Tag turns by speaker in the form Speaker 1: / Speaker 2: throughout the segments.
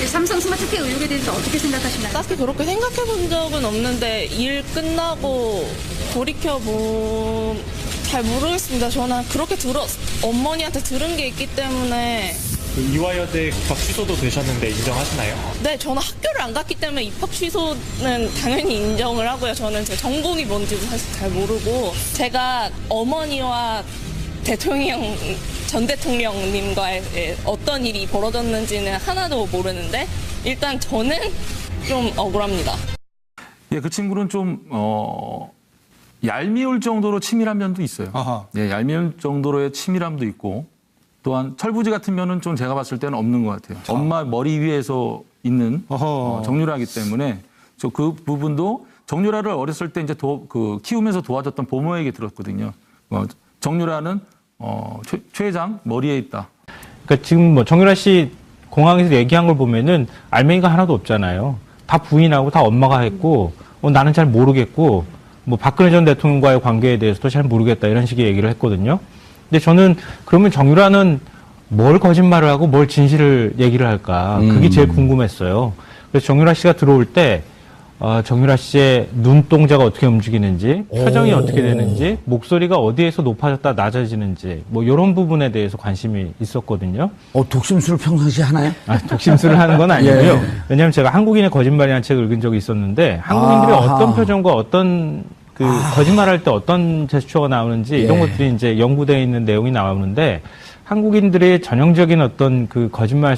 Speaker 1: 삼성 스마트케어 의혹에 대해서 어떻게 생각하시나요?
Speaker 2: 딱히 그렇게 생각해 본 적은 없는데 일 끝나고 잘 모르겠습니다. 저는 그렇게 어머니한테 들은 게 있기 때문에.
Speaker 3: 그 이화여대 입학 취소도 되셨는데 인정하시나요?
Speaker 2: 네, 저는 학교를 안 갔기 때문에 입학 취소는 당연히 인정을 하고요. 저는 제 전공이 뭔지도 사실 잘 모르고, 제가 어머니와 전 대통령님과의 어떤 일이 벌어졌는지는 하나도 모르는데, 일단 저는 좀 억울합니다.
Speaker 4: 예, 그 친구는 좀 얄미울 정도로 치밀한 면도 있어요.
Speaker 5: 아하.
Speaker 4: 예, 얄미울 정도로의 치밀함도 있고, 또한 철부지 같은 면은 좀 제가 봤을 때는 없는 것 같아요. 엄마 머리 위에서 있는 정유라이기 때문에 저 그 부분도 정유라를 어렸을 때 이제 키우면서 도와줬던 보모에게 들었거든요. 정유라는 최 회장 머리에 있다.
Speaker 6: 그러니까 지금 뭐 정유라 씨 공항에서 얘기한 걸 보면은 알맹이가 하나도 없잖아요. 다 부인하고 다 엄마가 했고 나는 잘 모르겠고 뭐 박근혜 전 대통령과의 관계에 대해서도 잘 모르겠다 이런 식의 얘기를 했거든요. 근데 저는 그러면 정유라는 뭘 거짓말을 하고 뭘 진실을 얘기를 할까 그게 제일 궁금했어요. 그래서 정유라 씨가 들어올 때 정유라 씨의 눈동자가 어떻게 움직이는지, 표정이 어떻게 되는지, 목소리가 어디에서 높아졌다 낮아지는지, 뭐 이런 부분에 대해서 관심이 있었거든요.
Speaker 5: 독심술을 평상시에 하나요?
Speaker 6: 독심술을 하는 건 아니고요.
Speaker 5: 예.
Speaker 6: 왜냐하면 제가 한국인의 거짓말이라는 책을 읽은 적이 있었는데 한국인들이 어떤 표정과 어떤 거짓말할 때 어떤 제스처가 나오는지 이런 것들이 이제 연구되어 있는 내용이 나오는데 한국인들의 전형적인 어떤 그 거짓말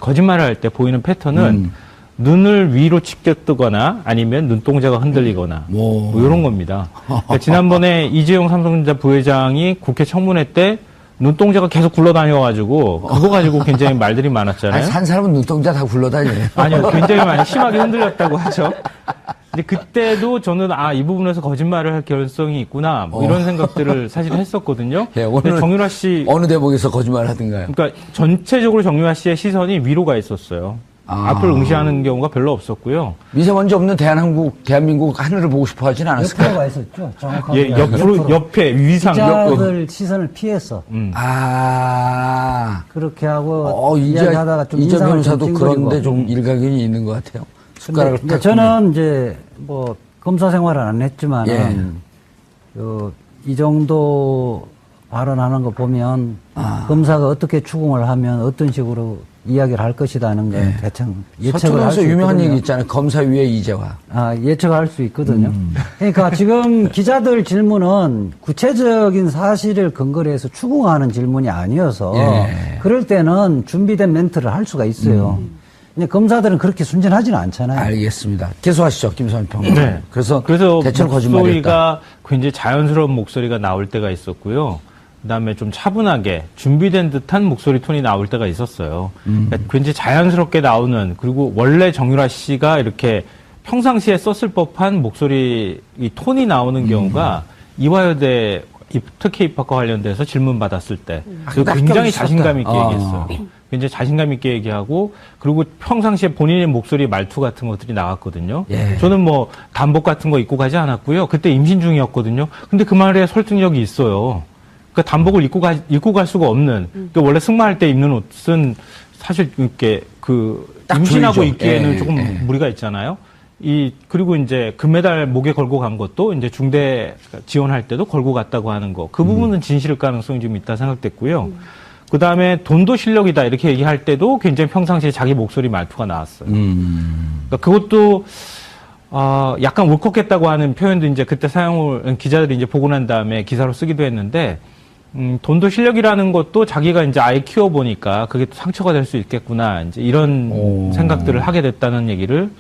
Speaker 6: 거짓말을 할 때 보이는 패턴은 눈을 위로 치켜뜨거나 아니면 눈동자가 흔들리거나 뭐 이런 겁니다. 그러니까 지난번에 이재용 삼성전자 부회장이 국회 청문회 때 눈동자가 계속 굴러다녀가지고 그거 가지고 굉장히 말들이 많았잖아요.
Speaker 5: 아니, 산 사람은 눈동자 다 굴러다녀요.
Speaker 6: 아니요, 굉장히 많이 심하게 흔들렸다고 하죠. 근데 그때도 저는 이 부분에서 거짓말을 할 개연성이 있구나 뭐 이런 생각들을 사실 했었거든요.
Speaker 5: 예, 오늘
Speaker 6: 정유라 씨
Speaker 5: 어느 대목에서 거짓말 하던가요?
Speaker 6: 그러니까 전체적으로 정유라 씨의 시선이 위로 가 있었어요. 앞을 응시하는 경우가 별로 없었고요.
Speaker 5: 미세먼지 없는 대한민국 하늘을 보고 싶어 하진 않았을까요?
Speaker 7: 옆으로 가 있었죠. 정확하게.
Speaker 6: 예, 옆에 위상
Speaker 7: 기자들 시선을 피해서. 그렇게 하고 이야기하다가 좀
Speaker 5: 이재
Speaker 7: 인상을 좀
Speaker 5: 변호사도
Speaker 7: 찡그리고.
Speaker 5: 그런데 좀 일각이 있는 것 같아요. 숟가락을
Speaker 7: 근데
Speaker 5: 딱
Speaker 7: 저는 이제 뭐 검사 생활을 안 했지만은 이 정도 발언하는 거 보면 검사가 어떻게 추궁을 하면 어떤 식으로 이야기를 할 것이라는 건 대충 예측을 할 수 있거든요.
Speaker 5: 유명한 얘기 있잖아요. 검사 위에 이재화.
Speaker 7: 예측할 수 있거든요. 그러니까 지금 기자들 질문은 구체적인 사실을 근거로 해서 추궁하는 질문이 아니어서 그럴 때는 준비된 멘트를 할 수가 있어요. 근데 검사들은 그렇게 순진하지는 않잖아요.
Speaker 5: 알겠습니다. 계속하시죠, 김선일 평론가.
Speaker 6: 네.
Speaker 5: 그래서 대체로 거짓말이었다.
Speaker 6: 목소리가 굉장히 자연스러운 목소리가 나올 때가 있었고요. 그다음에 좀 차분하게 준비된 듯한 목소리 톤이 나올 때가 있었어요. 그러니까 굉장히 자연스럽게 나오는, 그리고 원래 정유라 씨가 이렇게 평상시에 썼을 법한 목소리 이 톤이 나오는 경우가 이화여대 특혜 입학과 관련돼서 질문 받았을 때 굉장히 자신감 있게 얘기했어요. 굉장히 자신감 있게 얘기하고, 그리고 평상시에 본인의 목소리 말투 같은 것들이 나왔거든요. 저는 뭐 단복 같은 거 입고 가지 않았고요. 그때 임신 중이었거든요. 근데 그 말에 설득력이 있어요. 그러니까 단복을 입고 갈 수가 없는. 그러니까 원래 승마할 때 입는 옷은 사실 이렇게 임신하고
Speaker 5: 조이죠.
Speaker 6: 입기에는 조금 무리가 있잖아요. 그리고 이제 금메달 목에 걸고 간 것도 이제 중대 지원할 때도 걸고 갔다고 하는 거. 그 부분은 진실일 가능성이 좀 있다 생각됐고요. 그 다음에 돈도 실력이다 이렇게 얘기할 때도 굉장히 평상시에 자기 목소리 말투가 나왔어요. 그러니까 그것도 약간 울컥했다고 하는 표현도 이제 그때 기자들이 이제 보고 난 다음에 기사로 쓰기도 했는데, 돈도 실력이라는 것도 자기가 이제 아이 키워보니까 그게 또 상처가 될 수 있겠구나, 이제 이런 생각들을 하게 됐다는 얘기를,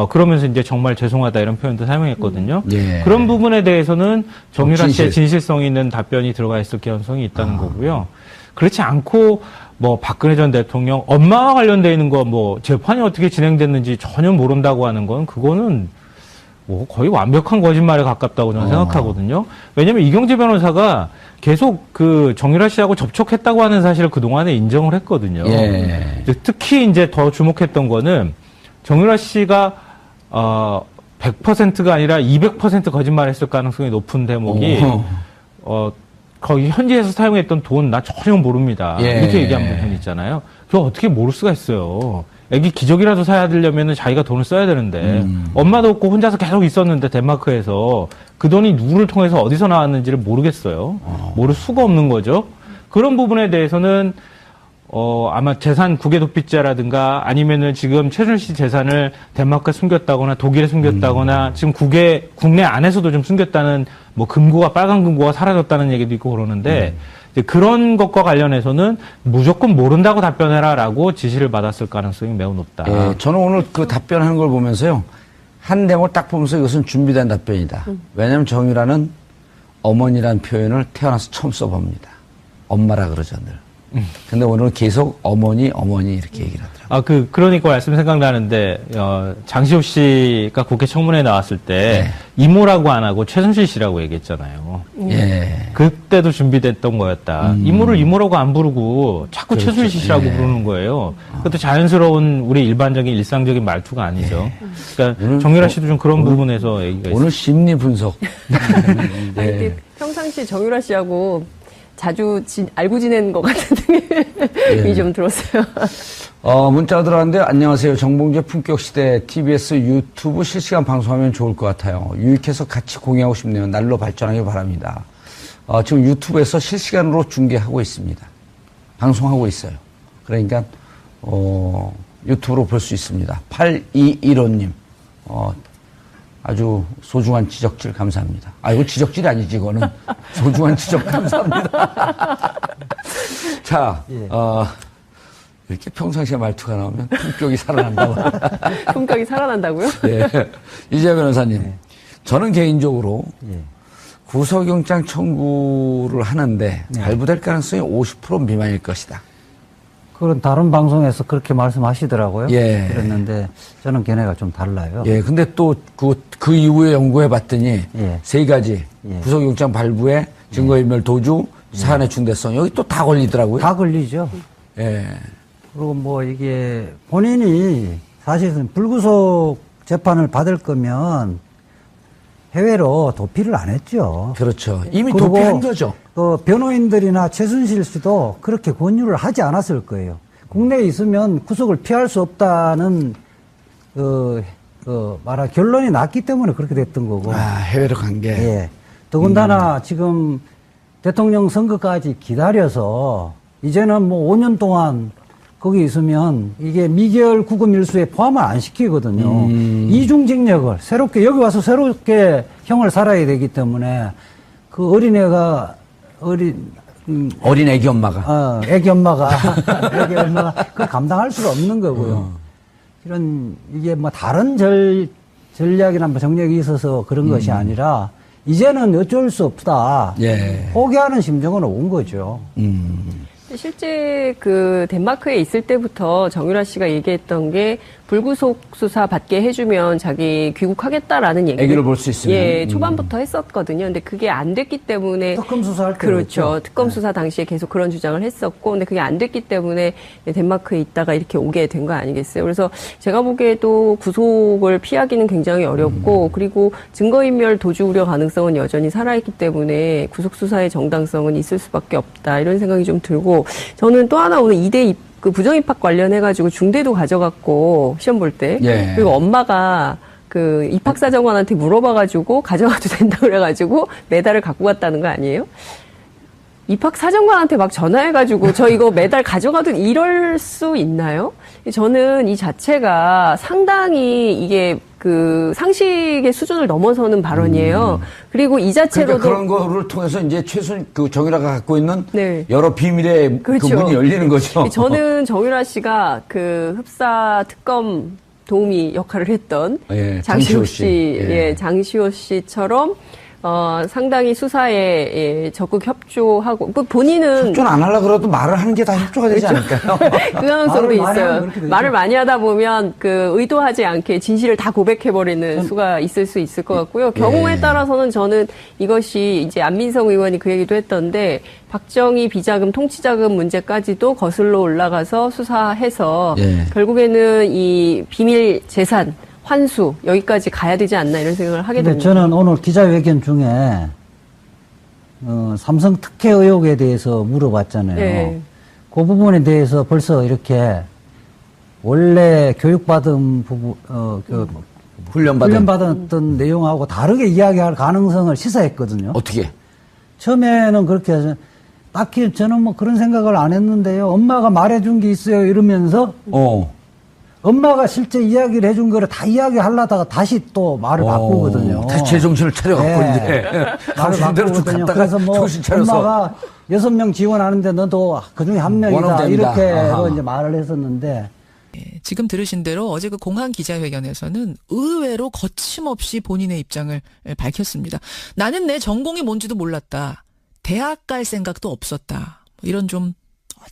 Speaker 6: 그러면서 이제 정말 죄송하다 이런 표현도 사용했거든요. 그런 부분에 대해서는 정유라 씨의 진실성 있는 답변이 들어가 있을 가능성이 있다는 거고요. 그렇지 않고, 뭐, 박근혜 전 대통령, 엄마와 관련되어 있는 거, 뭐, 재판이 어떻게 진행됐는지 전혀 모른다고 하는 건, 그거는 뭐, 거의 완벽한 거짓말에 가깝다고 저는 생각하거든요. 왜냐면 이경재 변호사가 계속 정유라 씨하고 접촉했다고 하는 사실을 그동안에 인정을 했거든요. 특히 이제 더 주목했던 거는 정유라 씨가, 100%가 아니라 200% 거짓말 했을 가능성이 높은 대목이, 거기 현지에서 사용했던 돈 나 전혀 모릅니다. 이렇게 얘기한 부분 있잖아요. 그거 어떻게 모를 수가 있어요. 애기 기저귀라도 사야 되려면 자기가 돈을 써야 되는데 엄마도 없고 혼자서 계속 있었는데 덴마크에서 그 돈이 누구를 통해서 어디서 나왔는지를 모르겠어요. 모를 수가 없는 거죠. 그런 부분에 대해서는 아마 재산 국외도피죄라든가 아니면은 지금 최순실 재산을 덴마크에 숨겼다거나 독일에 숨겼다거나 지금 국내 안에서도 좀 숨겼다는 뭐 금고가 빨간 금고가 사라졌다는 얘기도 있고 그러는데 이제 그런 것과 관련해서는 무조건 모른다고 답변해라라고 지시를 받았을 가능성이 매우 높다.
Speaker 5: 예, 저는 오늘 그 답변하는 걸 보면서요. 한 내용을 딱 보면서 이것은 준비된 답변이다. 왜냐하면 정유라는 어머니라는 표현을 태어나서 처음 써봅니다. 엄마라 그러죠, 늘. 근데 오늘은 계속 어머니 이렇게 얘기를 하더라고요.
Speaker 6: 그러니까 말씀 생각나는데, 장시호 씨가 국회 청문회에 나왔을 때, 이모라고 안 하고 최순실 씨라고 얘기했잖아요.
Speaker 5: 예.
Speaker 6: 그때도 준비됐던 거였다. 이모를 이모라고 안 부르고 자꾸
Speaker 5: 그렇죠.
Speaker 6: 최순실 씨라고 부르는 거예요. 그것도 자연스러운 우리 일반적인 일상적인 말투가 아니죠. 그러니까 정유라 씨도 좀 그런 부분에서 얘기가 있어요.
Speaker 5: 오늘 심리 분석.
Speaker 8: 근데 평상시 정유라 씨하고 자주 알고 지낸 것 같은 느낌이 좀 들었어요.
Speaker 5: 문자 들어왔는데, 안녕하세요. 정봉재 품격시대 TBS 유튜브 실시간 방송하면 좋을 것 같아요. 유익해서 같이 공유하고 싶네요. 날로 발전하길 바랍니다. 지금 유튜브에서 실시간으로 중계하고 있습니다. 방송하고 있어요. 그러니까, 유튜브로 볼 수 있습니다. 8215님. 아주 소중한 지적질 감사합니다. 이거 지적질이 아니지, 이거는. 소중한 지적 감사합니다. 자, 이렇게 평상시에 말투가 나오면 품격이 살아난다고.
Speaker 8: 품격이 살아난다고요?
Speaker 5: 예. 이재 변호사님. 저는 개인적으로 구속영장 청구를 하는데 발부될 가능성이 50% 미만일 것이다.
Speaker 7: 그런 다른 방송에서 그렇게 말씀하시더라고요.
Speaker 5: 예.
Speaker 7: 그랬는데 저는 걔네가 좀 달라요.
Speaker 5: 예. 근데 또 그 이후에 연구해 봤더니 세 가지 구속영장 발부에 증거인멸 도주, 사안의 중대성 여기 또 다 걸리더라고요.
Speaker 7: 다 걸리죠.
Speaker 5: 예.
Speaker 7: 그리고 뭐 이게 본인이 사실은 불구속 재판을 받을 거면 해외로 도피를 안 했죠.
Speaker 5: 그렇죠. 이미
Speaker 7: 그리고
Speaker 5: 도피한 거죠.
Speaker 7: 변호인들이나 최순실 씨도 그렇게 권유를 하지 않았을 거예요. 국내에 있으면 구속을 피할 수 없다는 결론이 났기 때문에 그렇게 됐던 거고.
Speaker 5: 해외로 간 게.
Speaker 7: 예. 더군다나 지금 대통령 선거까지 기다려서 이제는 뭐 5년 동안 거기 있으면 이게 미결 구금 일수에 포함을 안 시키거든요. 이중징역을 여기 와서 새롭게 형을 살아야 되기 때문에 그 어린애가
Speaker 5: 어린 애기 엄마가.
Speaker 7: 애기 엄마가 그걸 감당할 수가 없는 거고요. 이게 뭐 다른 전략이나 뭐 정력이 있어서 그런 것이 아니라 이제는 어쩔 수 없다.
Speaker 5: 예.
Speaker 7: 포기하는 심정은 온 거죠.
Speaker 8: 실제 그 덴마크에 있을 때부터 정유라 씨가 얘기했던 게 불구속 수사 받게 해주면 자기 귀국하겠다라는 얘기를
Speaker 5: 애기를 볼 수 있으면.
Speaker 8: 예, 초반부터 했었거든요. 근데 그게 안 됐기 때문에
Speaker 7: 특검 수사할 때
Speaker 8: 그렇죠. 특검 수사 당시에 계속 그런 주장을 했었고, 근데 그게 안 됐기 때문에 덴마크에 있다가 이렇게 오게 된 거 아니겠어요? 그래서 제가 보기에도 구속을 피하기는 굉장히 어렵고, 그리고 증거인멸 도주 우려 가능성은 여전히 살아있기 때문에 구속 수사의 정당성은 있을 수밖에 없다 이런 생각이 좀 들고, 저는 또 하나 오늘 2대 그 부정입학 관련해가지고 중대도 가져갔고 시험 볼 때 그리고 엄마가 그 입학사정관한테 물어봐가지고 가져가도 된다 그래가지고 메달을 갖고 갔다는 거 아니에요? 입학사정관한테 막 전화해가지고 저 이거 메달 가져가도 이럴 수 있나요? 저는 이 자체가 상당히 이게 그 상식의 수준을 넘어서는 발언이에요. 그리고 이 자체로도
Speaker 5: 그러니까 그런 거를 통해서 이제 정유라가 갖고 있는 여러 비밀의
Speaker 8: 그렇죠.
Speaker 5: 그 문이 열리는 거죠.
Speaker 8: 저는 정유라 씨가 그 흡사 특검 도우미 역할을 했던 장시호 씨, 장시호 씨처럼 상당히 수사에 적극 협조하고, 본인은.
Speaker 5: 협조는 안 하려고 그래도 말을 하는 게 다 협조가 되지 않을까요?
Speaker 8: 그 가능성도 있어요. 말을 많이 하다 보면 의도하지 않게 진실을 다 고백해버리는 수가 있을 수 있을 것 같고요. 경우에 따라서는 저는 이것이 이제 안민석 의원이 그 얘기도 했던데, 박정희 비자금, 통치자금 문제까지도 거슬러 올라가서 수사해서 결국에는 이 비밀 재산, 환수 여기까지 가야 되지 않나 이런 생각을 하게 됩니다.
Speaker 7: 저는 오늘 기자회견 중에 삼성 특혜 의혹에 대해서 물어봤잖아요. 그 부분에 대해서 벌써 이렇게 원래 교육받은 훈련받았던 내용하고 다르게 이야기할 가능성을 시사했거든요.
Speaker 5: 어떻게?
Speaker 7: 처음에는 그렇게 해서 딱히 저는 뭐 그런 생각을 안 했는데요. 엄마가 말해준 게 있어요. 이러면서 엄마가 실제 이야기를 해준 거를 다 이야기하려다가 다시 또 말을 바꾸거든요.
Speaker 5: 다시 제정신을 차려갖고
Speaker 7: 네.
Speaker 5: 이제
Speaker 7: 말을 바꾸거든요. 그래서 뭐
Speaker 5: 정신 차려서.
Speaker 7: 엄마가 6명 지원하는데 너도 그중에 한 명이다.
Speaker 5: 원어됩니다.
Speaker 7: 이렇게 이제 말을 했었는데
Speaker 9: 지금 들으신 대로 어제 그 공항 기자회견에서는 의외로 거침없이 본인의 입장을 밝혔습니다. 나는 내 전공이 뭔지도 몰랐다. 대학 갈 생각도 없었다. 이런 좀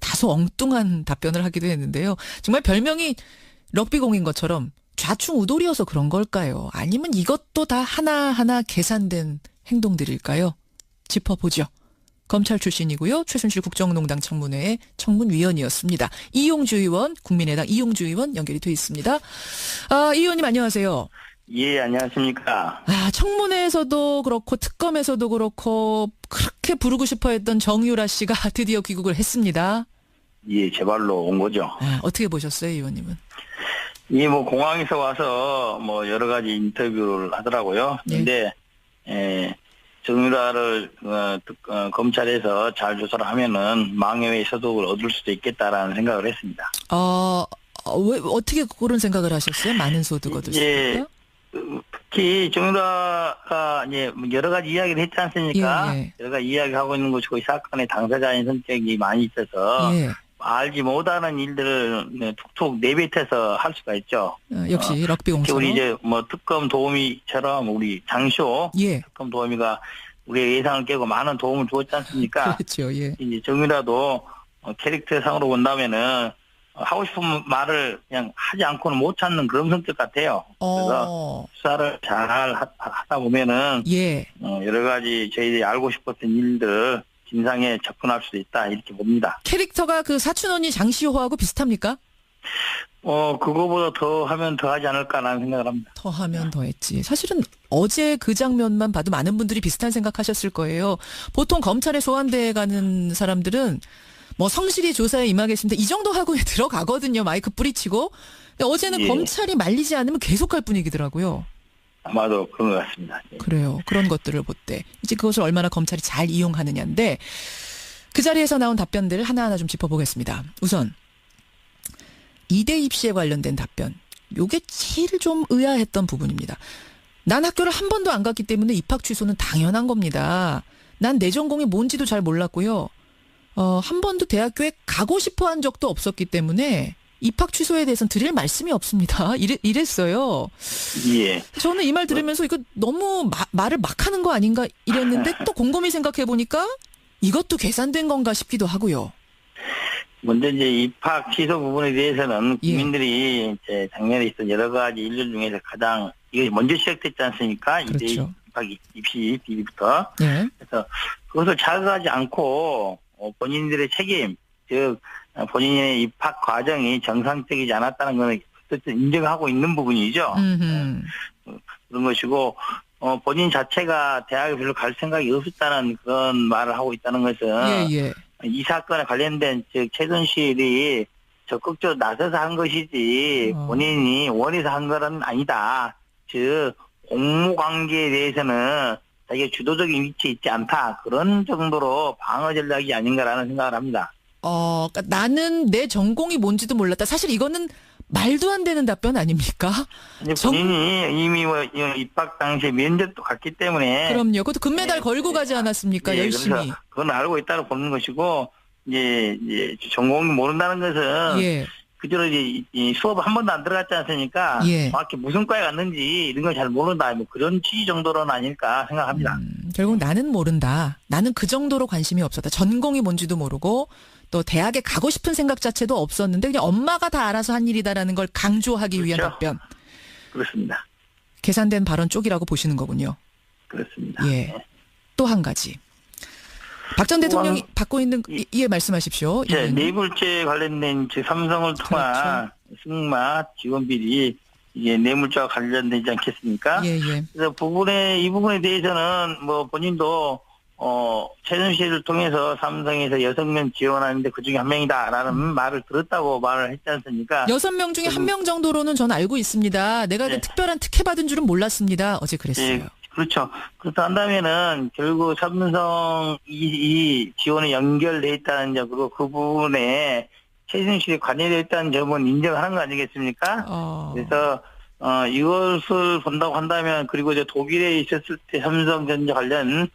Speaker 9: 다소 엉뚱한 답변을 하기도 했는데요. 정말 별명이 럭비공인 것처럼 좌충우돌이어서 그런 걸까요? 아니면 이것도 다 하나하나 계산된 행동들일까요? 짚어보죠. 검찰 출신이고요. 최순실 국정농단 청문회의 청문위원이었습니다. 이용주 의원, 국민의당 이용주 의원 연결이 돼 있습니다. 이 의원님 안녕하세요.
Speaker 10: 예, 안녕하십니까.
Speaker 9: 청문회에서도 그렇고 특검에서도 그렇고 그렇게 부르고 싶어 했던 정유라 씨가 드디어 귀국을 했습니다.
Speaker 10: 예, 제 발로 온 거죠.
Speaker 9: 어떻게 보셨어요, 의원님은?
Speaker 10: 예, 뭐 공항에서 와서 뭐 여러 가지 인터뷰를 하더라고요. 근데 정유라를 검찰에서 잘 조사를 하면은 망해외 소득을 얻을 수도 있겠다라는 생각을 했습니다.
Speaker 9: 왜 어떻게 그런 생각을 하셨어요? 많은 소득 얻을 수 있다?
Speaker 10: 특히 정유라가 이제 여러 가지 이야기를 했지 않습니까? 여러 가지 이야기하고 있는 것이고 이 사건의 당사자인 성격이 많이 있어서 알지 못하는 일들을 툭툭 내뱉어서 할 수가 있죠.
Speaker 9: 역시 럭비공사.
Speaker 10: 우리 이제 뭐 특검 도우미처럼 우리 장시호 특검 도우미가 우리의 예상을 깨고 많은 도움을 주었지 않습니까?
Speaker 9: 그렇죠. 예.
Speaker 10: 이제 정유라도 캐릭터상으로 본다면은 하고 싶은 말을 그냥 하지 않고는 못 찾는 그런 성격 같아요. 그래서 수사를 잘 하다 보면은 여러 가지 저희들이 알고 싶었던 일들 진상에 접근할 수도 있다 이렇게 봅니다.
Speaker 9: 캐릭터가 그 사촌 언니 장시호하고 비슷합니까?
Speaker 10: 그거보다 더 하면 더 하지 않을까라는 생각을 합니다.
Speaker 9: 더 하면 더 했지. 사실은 어제 그 장면만 봐도 많은 분들이 비슷한 생각하셨을 거예요. 보통 검찰에 소환돼 가는 사람들은 뭐 성실히 조사에 임하겠습니다. 이 정도 하고 들어가거든요. 마이크 뿌리치고. 근데 어제는 검찰이 말리지 않으면 계속 할 분위기더라고요.
Speaker 10: 아마도 그런 것 같습니다.
Speaker 9: 그래요. 그런 것들을 볼 때 이제 그것을 얼마나 검찰이 잘 이용하느냐인데 그 자리에서 나온 답변들을 하나하나 좀 짚어보겠습니다. 우선 이대 입시에 관련된 답변. 요게 제일 좀 의아했던 부분입니다. 난 학교를 한 번도 안 갔기 때문에 입학 취소는 당연한 겁니다. 난 내 전공이 뭔지도 잘 몰랐고요. 한 번도 대학교에 가고 싶어 한 적도 없었기 때문에 입학 취소에 대해서는 드릴 말씀이 없습니다. 이랬어요.
Speaker 10: 예.
Speaker 9: 저는 이 말 들으면서 이거 너무 말을 막 하는 거 아닌가 이랬는데 또 곰곰이 생각해 보니까 이것도 계산된 건가 싶기도 하고요.
Speaker 10: 먼저 이제 입학 취소 부분에 대해서는 국민들이 이제 작년에 있던 여러 가지 일들 중에서 가장 이게 먼저 시작됐지 않습니까?
Speaker 9: 그렇죠.
Speaker 10: 이대 입학 입시 비리부터. 그래서 그것을 자극하지 않고 본인들의 책임, 즉 본인의 입학 과정이 정상적이지 않았다는 것은 어쨌든 인정하고 있는 부분이죠. 그런 것이고 본인 자체가 대학에 별로 갈 생각이 없었다는 그런 말을 하고 있다는 것은 이 사건에 관련된 즉 최순실이 적극적으로 나서서 한 것이지 본인이 원해서 한 것은 아니다. 즉 공모 관계에 대해서는 자기가 주도적인 위치에 있지 않다. 그런 정도로 방어 전략이 아닌가라는 생각을 합니다.
Speaker 9: 그러니까 나는 내 전공이 뭔지도 몰랐다. 사실 이거는 말도 안 되는 답변 아닙니까?
Speaker 10: 본인이 이미 입학 당시에 면접도 갔기 때문에.
Speaker 9: 그럼요. 그것도 금메달 걸고 가지 않았습니까? 열심히.
Speaker 10: 그래서 그건 알고 있다고 보는 것이고 이제 전공이 모른다는 것은 그대로 이제 수업 한 번도 안 들어갔지 않습니까? 정확히 무슨 과에 갔는지 이런 걸 잘 모른다. 뭐 그런 취지 정도로는 아닐까 생각합니다.
Speaker 9: 결국 나는 모른다. 나는 그 정도로 관심이 없었다. 전공이 뭔지도 모르고 또 대학에 가고 싶은 생각 자체도 없었는데 그냥 엄마가 다 알아서 한 일이다라는 걸 강조하기 위한 답변.
Speaker 10: 그렇습니다.
Speaker 9: 계산된 발언 쪽이라고 보시는 거군요.
Speaker 10: 그렇습니다.
Speaker 9: 또 한 가지. 박 전 대통령이 받고 있는 말씀하십시오.
Speaker 10: 뇌물죄 관련된 삼성을 통한 승마 지원 비리 이게 뇌물죄와 관련되지 않겠습니까? 그래서 이 부분에 대해서는 뭐 본인도 최순실을 통해서 삼성에서 6명 지원하는데 그중에 한 명이다라는 말을 들었다고 말을 했지 않습니까?
Speaker 9: 6명 중에 1명 정도로는 전 알고 있습니다. 내가 그 특별한 특혜 받은 줄은 몰랐습니다. 어제 그랬어요.
Speaker 10: 그렇죠. 그렇다 한다면은 결국 삼성 이 지원에 연결돼 있다는 점으로 그 부분에 최순실이 관여되어 있다는 점은 인정하는 거 아니겠습니까? 그래서 이것을 본다고 한다면, 그리고 이제 독일에 있었을 때 삼성전자 관련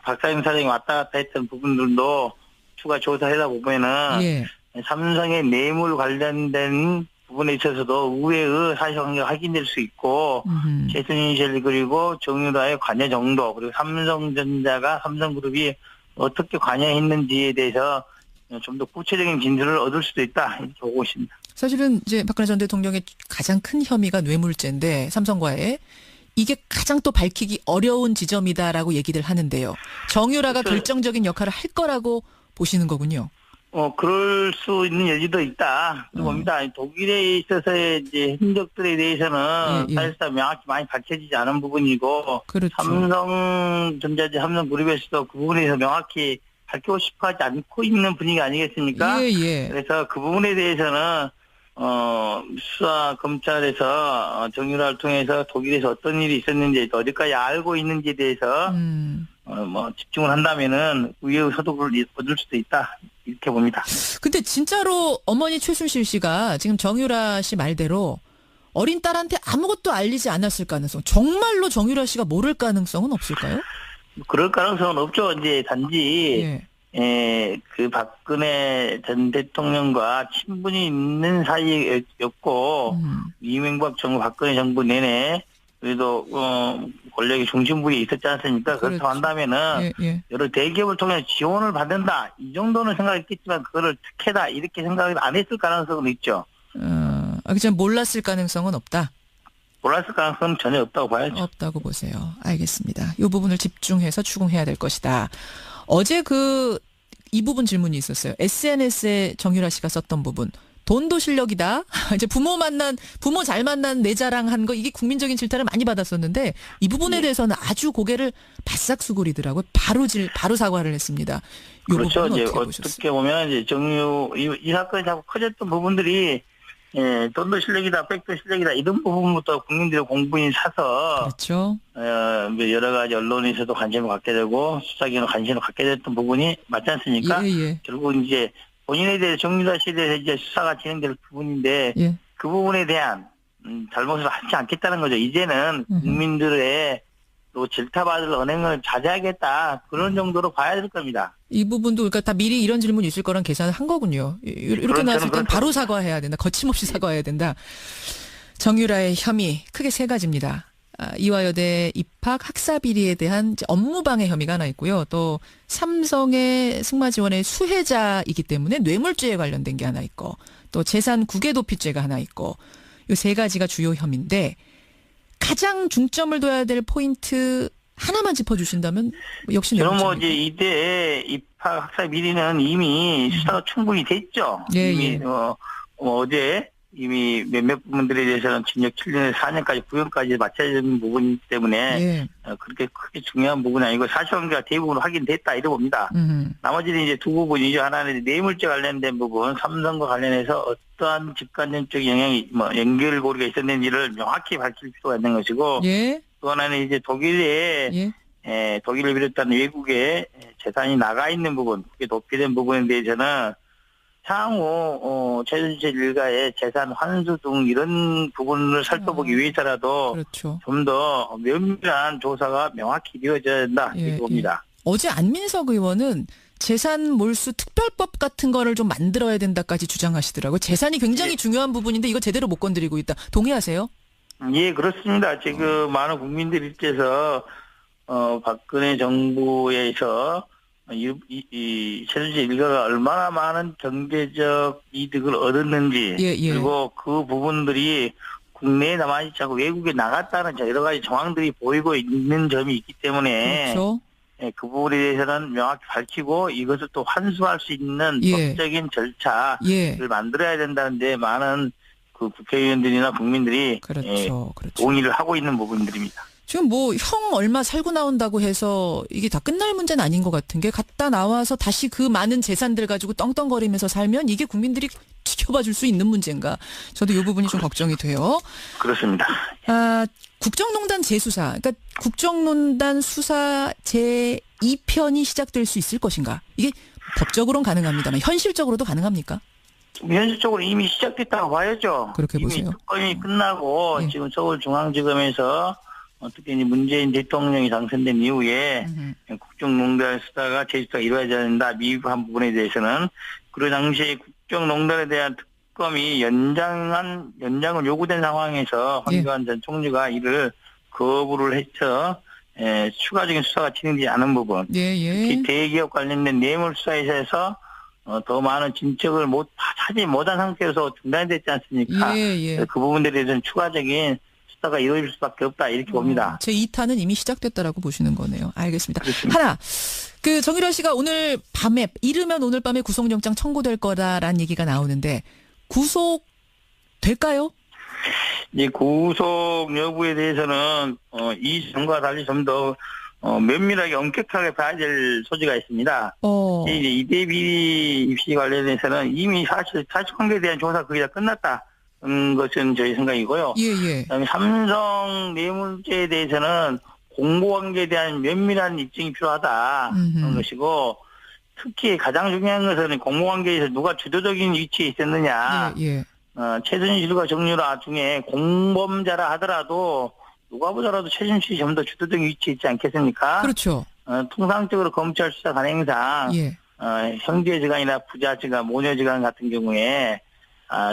Speaker 10: 박사님 사장이 왔다 갔다 했던 부분들도 추가 조사하다 보면은 삼성의 뇌물 관련된 부분에 있어서도 의외의 사실관계가 확인될 수 있고, 최순실 그리고 정유라의 관여 정도, 그리고 삼성전자가 삼성그룹이 어떻게 관여했는지에 대해서 좀 더 구체적인 진술을 얻을 수도 있다, 이렇게 보고 있습니다.
Speaker 9: 사실은 이제 박근혜 전 대통령의 가장 큰 혐의가 뇌물죄인데, 삼성과의 이게 가장 또 밝히기 어려운 지점이다라고 얘기를 하는데요. 정유라가 결정적인 역할을 할 거라고 보시는 거군요.
Speaker 10: 그럴 수 있는 여지도 있다. 봅니다. 독일에 있어서의 이제 흔적들에 대해서는 사실상 명확히 많이 밝혀지지 않은 부분이고,
Speaker 9: 그렇죠.
Speaker 10: 삼성전자제 삼성그룹에서도 그 부분에서 명확히 밝히고 싶어 하지 않고 있는 분위기 아니겠습니까? 그래서 그 부분에 대해서는, 수사 검찰에서 정유라를 통해서 독일에서 어떤 일이 있었는지, 어디까지 알고 있는지에 대해서, 집중을 한다면은 의외의 소득을 얻을 수도 있다, 이렇게 봅니다.
Speaker 9: 근데 진짜로 어머니 최순실 씨가 지금 정유라 씨 말대로 어린 딸한테 아무것도 알리지 않았을 가능성, 정말로 정유라 씨가 모를 가능성은 없을까요?
Speaker 10: 그럴 가능성은 없죠. 이제 단지 그 박근혜 전 대통령과 친분이 있는 사이였고, 이명박 정부, 박근혜 정부 내내 그래도 권력의 중심부에 있었지 않습니까?
Speaker 9: 그렇죠.
Speaker 10: 그렇다고 한다면은 여러 대기업을 통해 지원을 받는다, 이 정도는 생각했겠지만 그거를 특혜다 이렇게 생각을 안 했을 가능성은 있죠.
Speaker 9: 그냥 몰랐을 가능성은 없다.
Speaker 10: 몰랐을 가능성은 전혀 없다고 봐야죠.
Speaker 9: 없다고 보세요. 알겠습니다. 이 부분을 집중해서 추궁해야 될 것이다. 어제 이 부분 질문이 있었어요. SNS에 정유라 씨가 썼던 부분. 돈도 실력이다. 이제 부모 잘 만난 내 자랑한 거, 이게 국민적인 질타를 많이 받았었는데, 이 부분에 대해서는 아주 고개를 바싹 수그리더라고요. 바로 사과를 했습니다. 이
Speaker 10: 그렇죠.
Speaker 9: 부분은
Speaker 10: 이제
Speaker 9: 어떻게 보셨어요?
Speaker 10: 어떻게 보면 이제 이 사건이 자꾸 커졌던 부분들이, 돈도 실력이다, 백도 실력이다, 이런 부분부터 국민들의 공분이 사서,
Speaker 9: 그렇죠.
Speaker 10: 여러 가지 언론에서도 관심을 갖게 되고, 수사기관도 관심을 갖게 됐던 부분이 맞지 않습니까? 결국 이제 본인에 대해 정유라 씨에 대해서 이제 수사가 진행될 부분인데, 그 부분에 대한 잘못을 하지 않겠다는 거죠. 이제는 국민들의 또 질타받을 언행을 자제하겠다, 그런 정도로 봐야 될 겁니다.
Speaker 9: 이 부분도 그러니까 다 미리 이런 질문이 있을 거란 계산을 한 거군요. 이렇게 나왔을 땐 바로 사과해야 된다. 거침없이 사과해야 된다. 정유라의 혐의 크게 3가지입니다. 이화여대 입학 학사 비리에 대한 업무방해 혐의가 하나 있고요. 또 삼성의 승마 지원의 수혜자이기 때문에 뇌물죄에 관련된 게 하나 있고, 또 재산 국외 도피죄가 하나 있고, 이 3가지가 주요 혐의인데, 가장 중점을 둬야 될 포인트 하나만 짚어주신다면 역시
Speaker 10: 저는 이제 이때 입학 학사 비리는 이미 수사가 충분히 됐죠. 이미 어제 이미 몇몇 부분들에 대해서는 징역 7년에서 4년까지 구형까지 맞춰진 부분 때문에 그렇게 크게 중요한 부분이 아니고 사실관계가 대부분 확인됐다, 이래 봅니다. 나머지는 이제 2 부분이죠. 하나는 뇌물죄 관련된 부분, 삼성과 관련해서 어떠한 직간접적 영향이 연결고리가 있었는지를 명확히 밝힐 필요가 있는 것이고, 또 하나는 이제 독일을 비롯한 외국에 재산이 나가 있는 부분, 그게 도피된 부분에 대해서는 향후 최순실 일가의 재산 환수 등 이런 부분을 살펴보기 위해서라도 좀 더 면밀한 조사가 명확히 이루어져야 된다, 이렇게 봅니다.
Speaker 9: 어제 안민석 의원은 재산 몰수 특별법 같은 거를 좀 만들어야 된다까지 주장하시더라고요. 재산이 굉장히 중요한 부분인데 이거 제대로 못 건드리고 있다. 동의하세요?
Speaker 10: 예, 그렇습니다. 지금 많은 국민들께서 박근혜 정부에서 이 최순실 일가가 얼마나 많은 경제적 이득을 얻었는지, 그리고 그 부분들이 국내에 남아있지 않고 외국에 나갔다는 여러 가지 정황들이 보이고 있는 점이 있기 때문에, 그 부분에 대해서는 명확히 밝히고 이것을 또 환수할 수 있는 법적인 절차를 만들어야 된다는데 많은 그 국회의원들이나 국민들이 동의를 하고 있는 부분들입니다.
Speaker 9: 지금 뭐 형 얼마 살고 나온다고 해서 이게 다 끝날 문제는 아닌 것 같은 게 갔다 나와서 다시 그 많은 재산들 가지고 떵떵거리면서 살면 이게 국민들이 지켜봐 줄 수 있는 문제인가. 저도 이 부분이 좀 걱정이 돼요.
Speaker 10: 그렇습니다.
Speaker 9: 국정농단 재수사, 그러니까 국정농단 수사 제2편이 시작될 수 있을 것인가. 이게 법적으로는 가능합니다만 현실적으로도 가능합니까?
Speaker 10: 현실적으로 이미 시작됐다고 봐야죠.
Speaker 9: 그렇게
Speaker 10: 이미
Speaker 9: 보세요.
Speaker 10: 특검이 끝나고
Speaker 9: 예.
Speaker 10: 지금 서울중앙지검에서 특히 이제 문재인 대통령이 당선된 이후에 국정농단 수사가 재수사가 이루어져야 된다 미흡한 부분에 대해서는 그 당시에 국정농단에 대한 특검이 연장을 요구된 상황에서 황교안 전 총리가 이를 거부를 해서 추가적인 수사가 진행되지 않은 부분, 특히 대기업 관련된 뇌물 수사에 대해서 더 많은 진척을 하지 못한 상태에서 중단이 됐지 않습니까? 그 부분들에 대해서는 추가적인 수사가 이루어질 수밖에 없다 이렇게 봅니다.
Speaker 9: 제2탄은 이미 시작됐다라고 보시는 거네요. 알겠습니다.
Speaker 10: 그렇습니다.
Speaker 9: 하나, 정유라 씨가 오늘 밤에 이르면 오늘 밤에 구속영장 청구될 거다라는 얘기가 나오는데 구속될까요?
Speaker 10: 이 구속 여부에 대해서는 이 전과 달리 좀 더 면밀하게 엄격하게 봐야 될 소지가 있습니다. 이제 이대 비리 입시 관련해서는 이미 사실관계에 대한 조사 거의 다 끝났다. 것은 저희 생각이고요. 그다음에 삼성 뇌물죄에 대해서는 공모관계에 대한 면밀한 입증이 필요하다 그런 것이고, 특히 가장 중요한 것은 공모관계에서 누가 주도적인 위치에 있었느냐. 최순실과 정유라 중에 공범자라 하더라도 누가 보더라도 최순실이 좀 더 주도적인 위치에 있지 않겠습니까?
Speaker 9: 그렇죠.
Speaker 10: 통상적으로 검찰 수사 관행상 형제지간이나 부자지간, 모녀지간 같은 경우에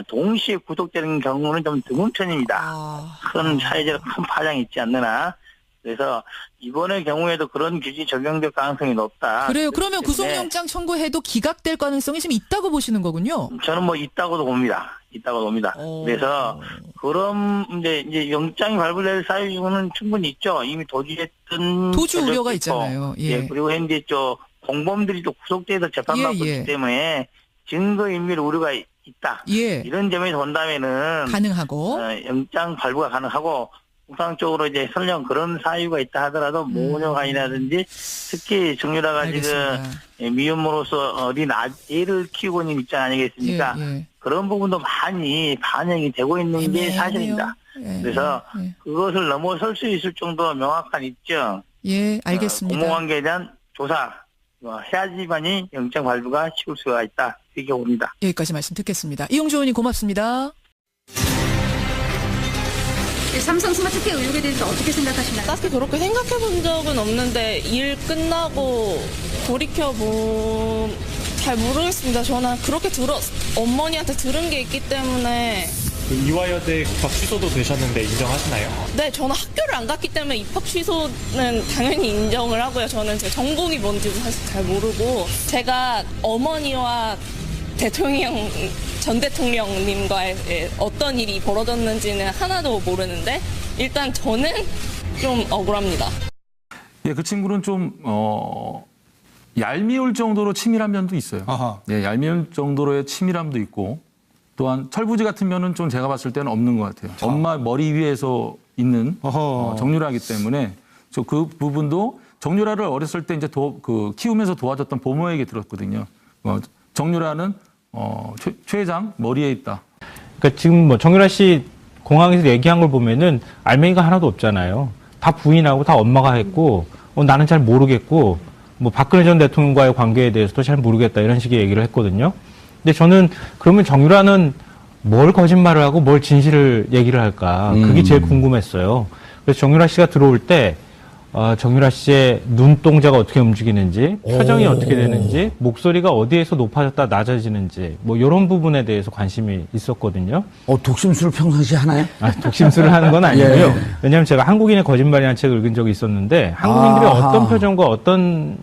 Speaker 10: 동시에 구속되는 경우는 좀 드문 편입니다. 큰 사회적으로 큰 파장이 있지 않느나. 그래서 이번의 경우에도 그런 규칙이 적용될 가능성이 높다.
Speaker 9: 그래요. 그러면 구속영장 청구해도 기각될 가능성이 지금 있다고 보시는 거군요.
Speaker 10: 저는 뭐 있다고도 봅니다. 그래서 그럼 이제 영장이 발부될 사유는 충분히 있죠. 이미 도주했던
Speaker 9: 도주 우려가 있잖아요.
Speaker 10: 그리고 현재 공범들이 또 구속돼서 재판받고 있기 때문에 증거인멸 우려가 있다. 이런 점에서 본다면은
Speaker 9: 가능하고
Speaker 10: 영장 발부가 가능하고, 통상적으로 이제 설령 그런 사유가 있다 하더라도 모녀간이라든지 특히 정유라가 지금 미혼모로서 어린 애를 키우고 있는 입장 아니겠습니까? 그런 부분도 많이 반영이 되고 있는 게 사실입니다. 그래서 그것을 넘어설 수 있을 정도로 명확한 입증,
Speaker 9: 알겠습니다.
Speaker 10: 공모관계에 대한 조사 해야지만이 영장 발부가 쉬울 수가 있다 이렇게 봅니다.
Speaker 9: 여기까지 말씀 듣겠습니다. 이용주 의원님 고맙습니다.
Speaker 1: 삼성 스마트케어 의혹에 대해서 어떻게 생각하시나요?
Speaker 2: 딱히 그렇게 생각해 본 적은 없는데 일 끝나고 잘 모르겠습니다. 저는 그렇게 어머니한테 들은 게 있기 때문에.
Speaker 3: 이화여대 입학 취소도 되셨는데 인정하시나요?
Speaker 2: 네, 저는 학교를 안 갔기 때문에 입학 취소는 당연히 인정을 하고요. 저는 제 전공이 뭔지도 사실 잘 모르고, 제가 어머니와 전 대통령님과의 어떤 일이 벌어졌는지는 하나도 모르는데 일단 저는 좀 억울합니다.
Speaker 4: 그 친구는 좀 얄미울 정도로 치밀한 면도 있어요. 얄미울 정도로의 치밀함도 있고, 또한 철부지 같은 면은 좀 제가 봤을 때는 없는 것 같아요. 엄마 머리 위에서 있는 정유라이기 때문에 그 부분도 정유라를 어렸을 때 이제 키우면서 도와줬던 보모에게 들었거든요. 정유라는 최 회장 머리에 있다.
Speaker 6: 그러니까 지금 뭐 정유라 씨 공항에서 얘기한 걸 보면은 알맹이가 하나도 없잖아요. 다 부인하고 다 엄마가 했고, 나는 잘 모르겠고, 뭐 박근혜 전 대통령과의 관계에 대해서도 잘 모르겠다 이런 식의 얘기를 했거든요. 근데 저는 그러면 정유라는 뭘 거짓말을 하고 뭘 진실을 얘기를 할까? 그게 제일 궁금했어요. 그래서 정유라 씨가 들어올 때 정유라 씨의 눈동자가 어떻게 움직이는지, 표정이 어떻게 되는지, 목소리가 어디에서 높아졌다 낮아지는지, 뭐 이런 부분에 대해서 관심이 있었거든요.
Speaker 5: 독심술을 평상시에 하나요?
Speaker 6: 독심술을 하는 건 아니고요. 왜냐하면 제가 한국인의 거짓말이라는 책을 읽은 적이 있었는데, 한국인들이 어떤 표정과 어떤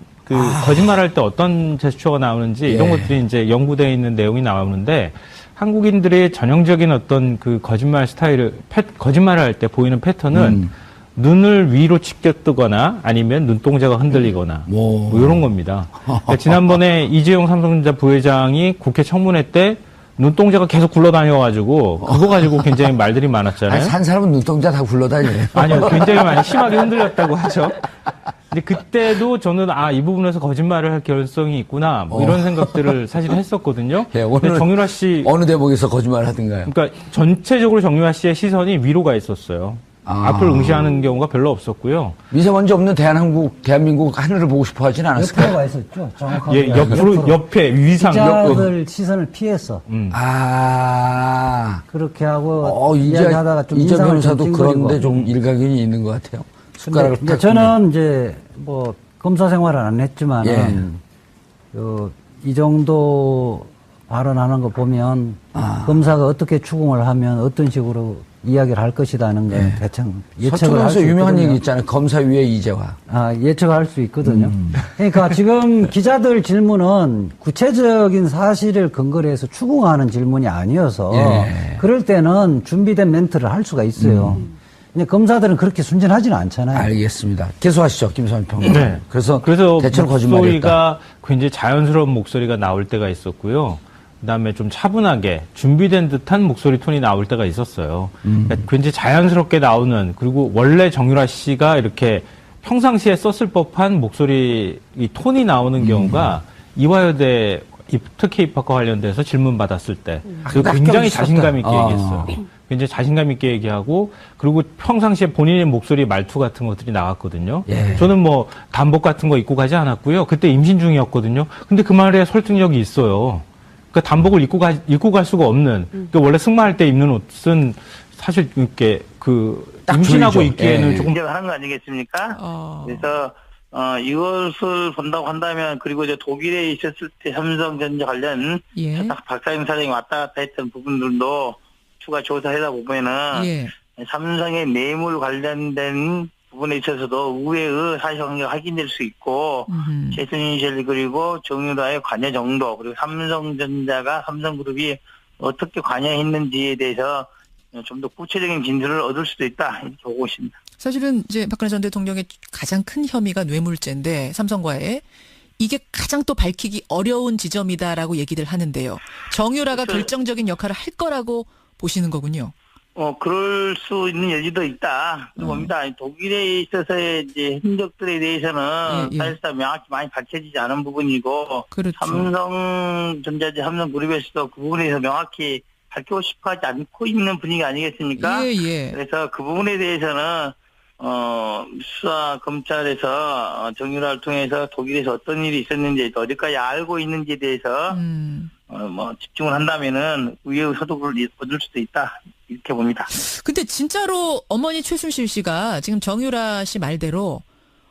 Speaker 6: 거짓말할 때 어떤 제스처가 나오는지 이런 것들이 이제 연구되어 있는 내용이 나오는데, 한국인들의 전형적인 어떤 그 거짓말 스타일을 거짓말을 할 때 보이는 패턴은 눈을 위로 치켜뜨거나 아니면 눈동자가 흔들리거나 뭐 이런 겁니다. 그러니까 지난번에 이재용 삼성전자 부회장이 국회 청문회 때 눈동자가 계속 굴러다녀가지고 그거 가지고 굉장히 말들이 많았잖아요.
Speaker 5: 아니, 산 사람은 눈동자 다 굴러다녀요.
Speaker 6: 아니요, 굉장히 많이 심하게 흔들렸다고 하죠. 근데 그때도 저는 이 부분에서 거짓말을 할 개연성이 있구나 뭐 이런 생각들을 사실 했었거든요.
Speaker 5: 예,
Speaker 6: 근데 정유라 씨
Speaker 5: 어느 대목에서 거짓말을 하던가요?
Speaker 6: 그러니까 전체적으로 정유라 씨의 시선이 위로 가 있었어요. 앞을 응시하는 경우가 별로 없었고요.
Speaker 5: 미세먼지 없는 대한민국 하늘을 보고 싶어 하진 않았을까요?
Speaker 7: 옆으로 가 있었죠. 정확하게.
Speaker 6: 예, 옆에 위상
Speaker 7: 기자들 시선을 피했어. 그렇게 하고 이야기하다가 좀
Speaker 5: 이재 변호사도
Speaker 7: 찡찡거리고.
Speaker 5: 그런데 좀 일가견이 있는 것 같아요. 숟가락을
Speaker 7: 근데 저는 이제 뭐 검사 생활은 안 했지만은 이 정도 발언하는 거 보면 검사가 어떻게 추궁을 하면 어떤 식으로 이야기를 할 것이라는 건 대충 예측을 할 수 있거든요.
Speaker 5: 유명한 얘기 있잖아요. 검사 위에 이재화.
Speaker 7: 예측할 수 있거든요. 그러니까 지금 기자들 질문은 구체적인 사실을 근거로 해서 추궁하는 질문이 아니어서 그럴 때는 준비된 멘트를 할 수가 있어요. 근데 검사들은 그렇게 순진하지는 않잖아요.
Speaker 5: 알겠습니다. 계속하시죠, 김선일 평론가.
Speaker 6: 네.
Speaker 5: 그래서
Speaker 6: 대체로
Speaker 5: 거짓말이었다.
Speaker 6: 목소리가 굉장히 자연스러운 목소리가 나올 때가 있었고요. 그다음에 좀 차분하게 준비된 듯한 목소리 톤이 나올 때가 있었어요. 그러니까 굉장히 자연스럽게 나오는, 그리고 원래 정유라 씨가 이렇게 평상시에 썼을 법한 목소리 이 톤이 나오는 경우가 이화여대 특히 입학과 관련돼서 질문 받았을 때 굉장히 자신감 있게 얘기했어요. 굉장히 자신감 있게 얘기하고, 그리고 평상시에 본인의 목소리 말투 같은 것들이 나왔거든요. 저는 뭐 단복 같은 거 입고 가지 않았고요. 그때 임신 중이었거든요. 근데 그 말에 설득력이 있어요. 그러니까 단복을 입고 갈 수가 없는. 그러니까 원래 승마할 때 입는 옷은 사실 이렇게 임신하고
Speaker 5: 보이죠.
Speaker 6: 있기에는 조금
Speaker 10: 인정하는 거 아니겠습니까? 그래서 이것을 본다고 한다면, 그리고 이제 독일에 있었을 때 삼성전자 관련 박사님 사장이 왔다 갔다 했던 부분들도 추가 조사하다 보면은 삼성의 뇌물 관련된 부분에 있어서도 의외의 사실관계가 확인될 수 있고, 최순실 그리고 정유라의 관여 정도, 그리고 삼성전자가 삼성그룹이 어떻게 관여했는지에 대해서 좀 더 구체적인 진술을 얻을 수도 있다, 이렇게 보고 있습니다.
Speaker 9: 사실은 이제 박근혜 전 대통령의 가장 큰 혐의가 뇌물죄인데, 삼성과의 이게 가장 또 밝히기 어려운 지점이다라고 얘기들 하는데요. 정유라가 결정적인 역할을 할 거라고 보시는 거군요.
Speaker 10: 그럴 수 있는 여지도 있다. 봅니다. 독일에 있어서의 이제 흔적들에 대해서는 사실상 명확히 많이 밝혀지지 않은 부분이고,
Speaker 9: 그렇죠.
Speaker 10: 삼성전자제 삼성그룹에서도 그 부분에서 명확히 밝히고 싶어 하지 않고 있는 분위기 아니겠습니까? 그래서 그 부분에 대해서는, 수사 검찰에서 정유라를 통해서 독일에서 어떤 일이 있었는지, 어디까지 알고 있는지에 대해서, 집중을 한다면은 의외의 소득을 얻을 수도 있다, 이렇게 봅니다.
Speaker 9: 근데 진짜로 어머니 최순실 씨가 지금 정유라 씨 말대로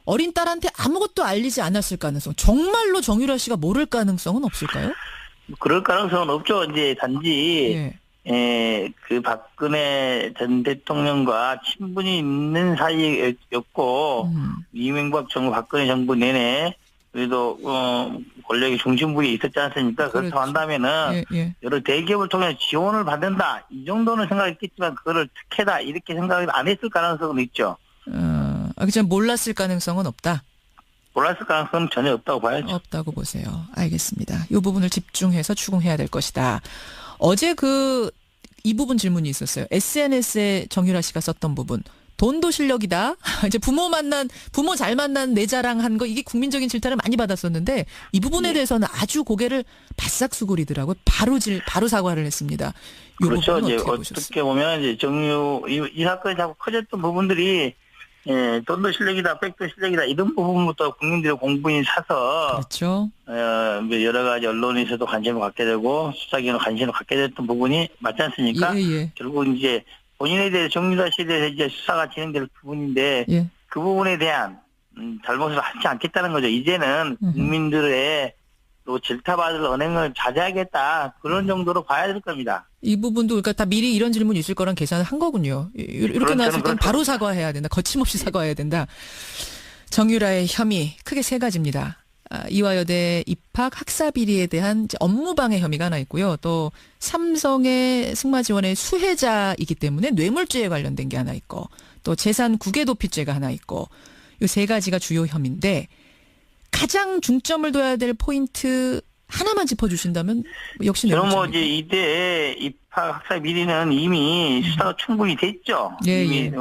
Speaker 9: 어린 딸한테 아무것도 알리지 않았을 가능성, 정말로 정유라 씨가 모를 가능성은 없을까요?
Speaker 10: 그럴 가능성은 없죠. 이제 단지 그 박근혜 전 대통령과 친분이 있는 사이였고, 이명박 정부, 박근혜 정부 내내 그래도 권력의 중심부에 있었지 않습니까? 그렇죠. 그렇다고 한다면은 여러 대기업을 통해 지원을 받는다, 이 정도는 생각했겠지만 그거를 특혜다, 이렇게 생각을 안 했을 가능성은 있죠.
Speaker 9: 그냥 몰랐을 가능성은 없다.
Speaker 10: 몰랐을 가능성은 전혀 없다고 봐야죠.
Speaker 9: 없다고 보세요. 알겠습니다. 이 부분을 집중해서 추궁해야 될 것이다. 어제 이 부분 질문이 있었어요. SNS에 정유라 씨가 썼던 부분. 돈도 실력이다. 이제 부모 잘 만난 내 자랑한 거, 이게 국민적인 질타를 많이 받았었는데, 이 부분에 대해서는 아주 고개를 바싹 수그리더라고요. 바로 사과를 했습니다.
Speaker 10: 그렇죠. 이제 어떻게 보면 이제 이 사건이 자꾸 커졌던 부분들이, 돈도 실력이다, 백도 실력이다, 이런 부분부터 국민들의 공분이 사서,
Speaker 9: 그렇죠.
Speaker 10: 여러 가지 언론에서도 관심을 갖게 되고, 수사기관도 관심을 갖게 됐던 부분이 맞지 않습니까? 결국 이제 본인에 대해 정유라 씨에 대해서 이제 수사가 진행될 부분인데, 그 부분에 대한 잘못을 하지 않겠다는 거죠. 이제는 국민들의 또 질타받을 언행을 자제하겠다, 그런 정도로 봐야 될 겁니다.
Speaker 9: 이 부분도 그러니까 다 미리 이런 질문이 있을 거란 계산을 한 거군요. 이렇게 나왔을 땐 바로 사과해야 된다. 거침없이 사과해야 된다. 정유라의 혐의 크게 세 가지입니다. 이화여대 입학 학사 비리에 대한 업무방해 혐의가 하나 있고요. 또 삼성의 승마 지원의 수혜자이기 때문에 뇌물죄에 관련된 게 하나 있고, 또 재산 국외 도피죄가 하나 있고, 이 세 가지가 주요 혐의인데, 가장 중점을 둬야 될 포인트 하나만 짚어주신다면 역시
Speaker 10: 저는 뭐 이제 이대 입학 학사 비리는 이미 수사가 충분히 됐죠.
Speaker 9: 예,
Speaker 10: 이미
Speaker 9: 예.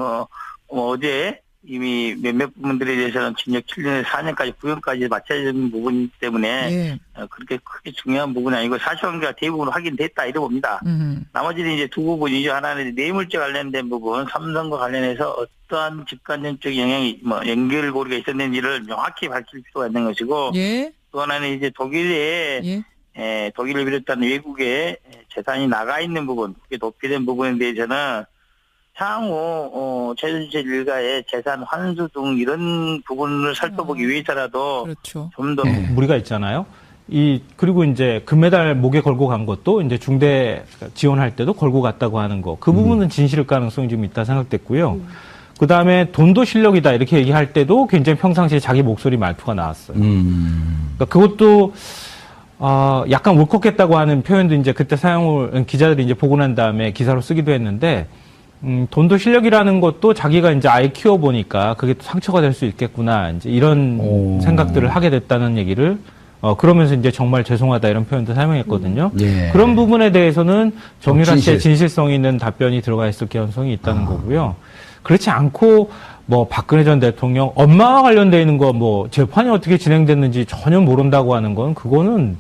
Speaker 10: 어제 이미 몇몇 부분들에 대해서는 징역 7년에서 4년까지 구형까지 맞춰진 부분 때문에
Speaker 9: 예.
Speaker 10: 그렇게 크게 중요한 부분이 아니고 사실관계가 대부분 확인됐다 이래 봅니다. 나머지는 이제 두 부분이죠. 하나는 뇌물죄 관련된 부분, 삼성과 관련해서 어떠한 직간접적 영향이 연결고리가 있었는지를 명확히 밝힐 필요가 있는 것이고,
Speaker 9: 예.
Speaker 10: 또 하나는 이제 독일에 독일을 비롯한 외국에 재산이 나가 있는 부분, 그게 도피된 부분에 대해서는 향후 최순실 일가의 재산 환수 등 이런 부분을 살펴보기 위해서라도
Speaker 9: 그렇죠.
Speaker 10: 좀 더
Speaker 6: 무리가 있잖아요. 그리고 이제 금메달 목에 걸고 간 것도 이제 중대 지원할 때도 걸고 갔다고 하는 거. 그 부분은 진실일 가능성이 좀 있다 생각됐고요. 그 다음에 돈도 실력이다 이렇게 얘기할 때도 굉장히 평상시에 자기 목소리 말투가 나왔어요. 그러니까 그것도 약간 울컥했다고 하는 표현도 이제 그때 사용을 기자들이 이제 보고 난 다음에 기사로 쓰기도 했는데, 돈도 실력이라는 것도 자기가 이제 아예 키워보니까 그게 또 상처가 될 수 있겠구나, 이제 이런 생각들을 하게 됐다는 얘기를, 그러면서 이제 정말 죄송하다 이런 표현도 사용했거든요.
Speaker 5: 예.
Speaker 6: 그런 부분에 대해서는 정유라 씨의 진실성 있는 답변이 들어가 있을 가능성이 있다는 거고요. 그렇지 않고, 박근혜 전 대통령 엄마와 관련되어 있는 거, 재판이 어떻게 진행됐는지 전혀 모른다고 하는 건, 그거는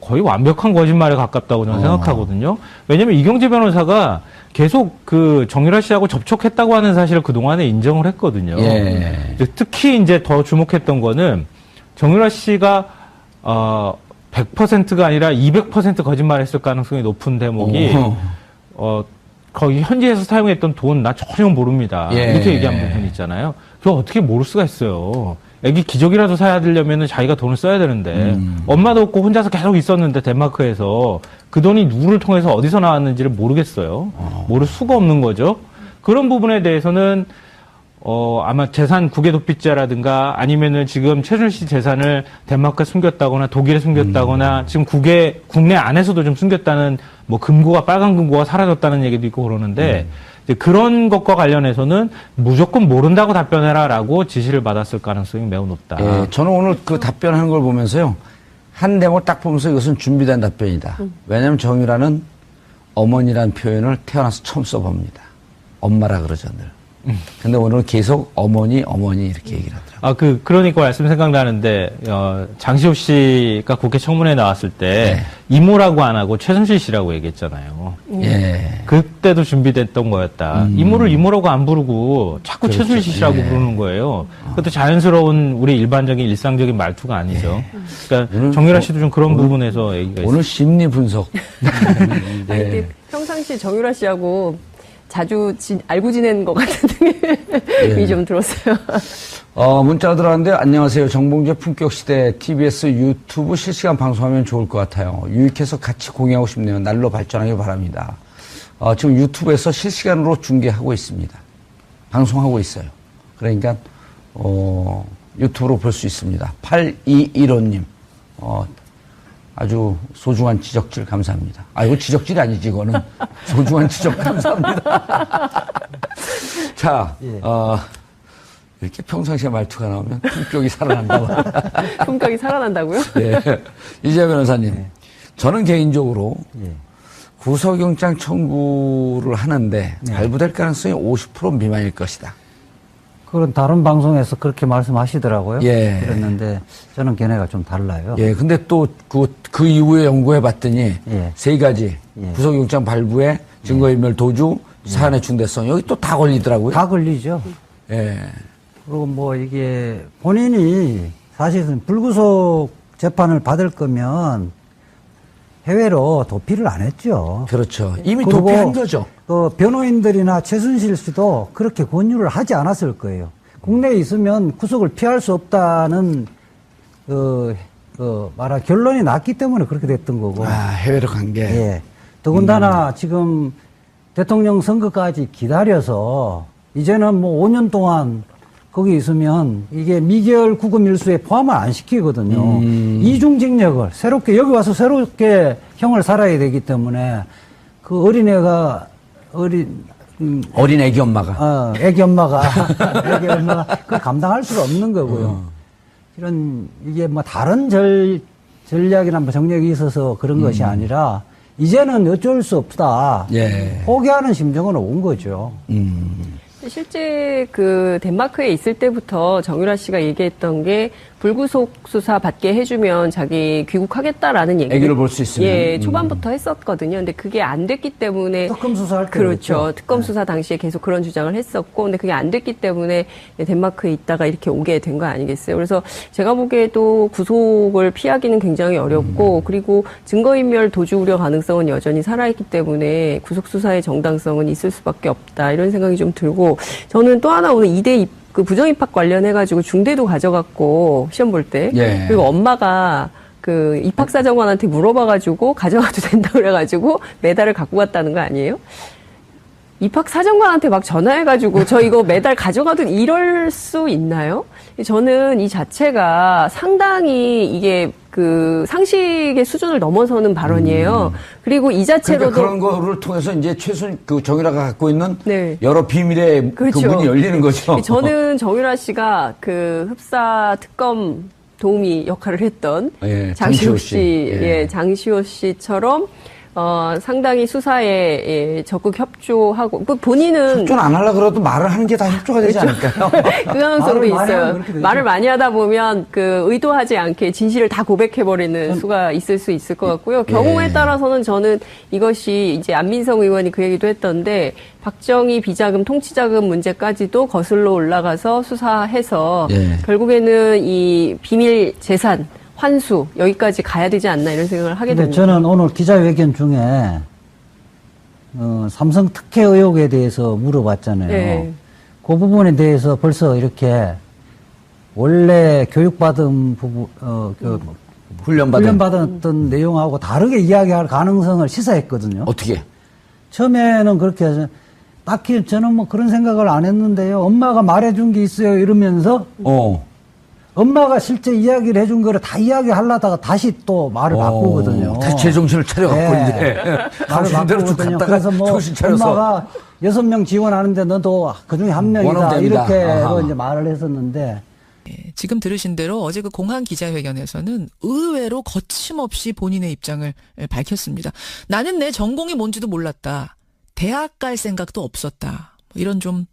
Speaker 6: 거의 완벽한 거짓말에 가깝다고 저는 생각하거든요. 왜냐면 이경재 변호사가 계속 정유라 씨하고 접촉했다고 하는 사실을 그동안에 인정을 했거든요.
Speaker 5: 예.
Speaker 6: 특히 이제 더 주목했던 거는 정유라 씨가 100%가 아니라 200% 거짓말했을 가능성이 높은 대목이 거기 현지에서 사용했던 돈 나 전혀 모릅니다. 이렇게 얘기한 부분 있잖아요. 그거 어떻게 모를 수가 있어요. 애기 기저귀라도 사야 되려면은 자기가 돈을 써야 되는데 엄마도 없고 혼자서 계속 있었는데 덴마크에서 그 돈이 누구를 통해서 어디서 나왔는지를 모르겠어요. 모를 수가 없는 거죠. 그런 부분에 대해서는 아마 재산 국외 도피죄라든가 아니면은 지금 최순실 재산을 덴마크에 숨겼다거나 독일에 숨겼다거나 지금 국내 안에서도 좀 숨겼다는 금고가 빨간 금고가 사라졌다는 얘기도 있고 그러는데 이제 그런 것과 관련해서는 무조건 모른다고 답변해라라고 지시를 받았을 가능성이 매우 높다.
Speaker 5: 예, 저는 오늘 그 답변하는 걸 보면서요. 한 대목을 딱 보면서 이것은 준비된 답변이다. 왜냐하면 정유라는 어머니라는 표현을 태어나서 처음 써봅니다. 엄마라 그러죠, 늘. 근데 오늘은 계속 어머니 이렇게 얘기를 하더라고요.
Speaker 6: 그러니까 말씀 생각나는데, 장시호 씨가 국회 청문회에 나왔을 때, 이모라고 안 하고 최순실 씨라고 얘기했잖아요.
Speaker 5: 예.
Speaker 6: 그때도 준비됐던 거였다. 이모를 이모라고 안 부르고 자꾸
Speaker 5: 그렇죠.
Speaker 6: 최순실 씨라고 부르는 거예요. 그것도 자연스러운 우리 일반적인 일상적인 말투가 아니죠. 그러니까 정유라 씨도 좀 그런 부분에서 얘기가 있어요.
Speaker 5: 오늘 심리 분석.
Speaker 8: 근데 평상시 정유라 씨하고 자주 알고 지낸 것 같은 느낌이 좀 들었어요.
Speaker 5: 문자가 들어왔는데, 안녕하세요. 정봉재 품격시대 TBS 유튜브 실시간 방송하면 좋을 것 같아요. 유익해서 같이 공유하고 싶네요. 날로 발전하길 바랍니다. 지금 유튜브에서 실시간으로 중계하고 있습니다. 방송하고 있어요. 그러니까, 유튜브로 볼 수 있습니다. 8215님. 아주 소중한 지적질 감사합니다. 이거 지적질이 아니지, 이거는. 소중한 지적 감사합니다. 자, 이렇게 평상시에 말투가 나오면 품격이 살아난다고.
Speaker 8: 품격이 살아난다고요?
Speaker 5: 네. 이재 변호사님. 저는 개인적으로 구속영장 청구를 하는데 발부될 가능성이 50% 미만일 것이다.
Speaker 7: 그런 다른 방송에서 그렇게 말씀하시더라고요.
Speaker 5: 예.
Speaker 7: 그랬는데 저는 걔네가 좀 달라요.
Speaker 5: 예. 근데 또 그 이후에 연구해 봤더니 세 가지 구속영장 발부에 증거인멸 도주, 사안의 중대성 여기 또 다 걸리더라고요.
Speaker 7: 다 걸리죠.
Speaker 5: 예.
Speaker 7: 그리고 이게 본인이 사실은 불구속 재판을 받을 거면 해외로 도피를 안 했죠.
Speaker 5: 그렇죠. 이미 도피한 거죠.
Speaker 7: 변호인들이나 최순실 씨도 그렇게 권유를 하지 않았을 거예요. 국내에 있으면 구속을 피할 수 없다는 결론이 났기 때문에 그렇게 됐던 거고.
Speaker 5: 해외로 간 게.
Speaker 7: 예. 더군다나 지금 대통령 선거까지 기다려서 이제는 5년 동안 거기 있으면 이게 미결 구금 일수에 포함을 안 시키거든요. 이중징역을 여기 와서 새롭게 형을 살아야 되기 때문에 그 어린애가
Speaker 5: 어린 애기 엄마가.
Speaker 7: 애기 엄마가 그걸 감당할 수가 없는 거고요. 이게 다른 전략이나 뭐 정력이 있어서 그런 것이 아니라 이제는 어쩔 수 없다.
Speaker 5: 예.
Speaker 7: 포기하는 심정은 온 거죠.
Speaker 8: 실제 그 덴마크에 있을 때부터 정유라 씨가 얘기했던 게 불구속 수사 받게 해주면 자기 귀국하겠다라는 얘기를
Speaker 5: 애기를 볼 수 있으면.
Speaker 8: 예, 초반부터 했었거든요. 근데 그게 안 됐기 때문에
Speaker 7: 특검 수사할 때
Speaker 8: 그렇죠. 특검 수사 당시에 계속 그런 주장을 했었고, 근데 그게 안 됐기 때문에 덴마크에 있다가 이렇게 오게 된 거 아니겠어요? 그래서 제가 보기에도 구속을 피하기는 굉장히 어렵고, 그리고 증거인멸 도주 우려 가능성은 여전히 살아있기 때문에 구속 수사의 정당성은 있을 수밖에 없다 이런 생각이 좀 들고, 저는 또 하나 오늘 2대 그 부정입학 관련해가지고 중대도 가져갔고 시험 볼 때
Speaker 5: 예.
Speaker 8: 그리고 엄마가 그 입학사정관한테 물어봐가지고 가져가도 된다 그래가지고 메달을 갖고 갔다는 거 아니에요? 입학사정관한테 막 전화해가지고 저 이거 메달 가져가도 이럴 수 있나요? 저는 이 자체가 상당히 이게 그 상식의 수준을 넘어서는 발언이에요. 그리고 이 자체로도
Speaker 5: 그러니까 그런 거를 통해서 이제 최순 그 정유라가 갖고 있는
Speaker 8: 네.
Speaker 5: 여러 비밀의
Speaker 8: 그렇죠.
Speaker 5: 그 문이 열리는 거죠.
Speaker 8: 저는 정유라 씨가 그 흡사 특검 도우미 역할을 했던
Speaker 5: 예,
Speaker 8: 장시호 씨,
Speaker 5: 예.
Speaker 8: 장시호 씨처럼 상당히 수사에 예, 적극 협조하고 그 본인은
Speaker 5: 협조는 안 하려고 그래도 말을 하는 게 다 협조가 되지 않을까요?
Speaker 8: 그 가능성도
Speaker 7: 말을 많이 하면
Speaker 8: 있어요.
Speaker 7: 그렇게 되죠.
Speaker 8: 말을 많이 하다 보면 그 의도하지 않게 진실을 다 고백해버리는 수가 있을 수 있을 것 같고요. 경우에 따라서는 저는 이것이 이제 안민석 의원이 그 얘기도 했던데 박정희 비자금 통치자금 문제까지도 거슬러 올라가서 수사해서 결국에는 이 비밀 재산 환수 여기까지 가야 되지 않나 이런 생각을 하게
Speaker 7: 근데
Speaker 8: 됩니다.
Speaker 7: 저는 오늘 기자회견 중에 삼성 특혜 의혹에 대해서 물어봤잖아요.
Speaker 8: 네.
Speaker 7: 그 부분에 대해서 벌써 이렇게 원래 교육받은 부분, 훈련받았던 내용하고 다르게 이야기할 가능성을 시사했거든요.
Speaker 5: 어떻게?
Speaker 7: 처음에는 그렇게 해서 딱히 저는 뭐 그런 생각을 안 했는데요. 엄마가 말해준 게 있어요. 이러면서 엄마가 실제 이야기를 해준 거를 다 이야기하려다가 다시 또 말을 바꾸거든요.
Speaker 5: 다시 제정신을 차려갖고
Speaker 7: 네.
Speaker 5: 이제
Speaker 7: 말을 바꾸거든요. 그래서 뭐
Speaker 5: 정신 차려서
Speaker 7: 엄마가 6명 지원하는데 너도 그중에 한 명이다
Speaker 5: 원어됩니다.
Speaker 7: 이렇게로 이제 말을 했었는데
Speaker 9: 지금 들으신 대로 어제 그 공항 기자회견에서는 의외로 거침없이 본인의 입장을 밝혔습니다. 나는 내 전공이 뭔지도 몰랐다. 대학 갈 생각도 없었다. 이런 좀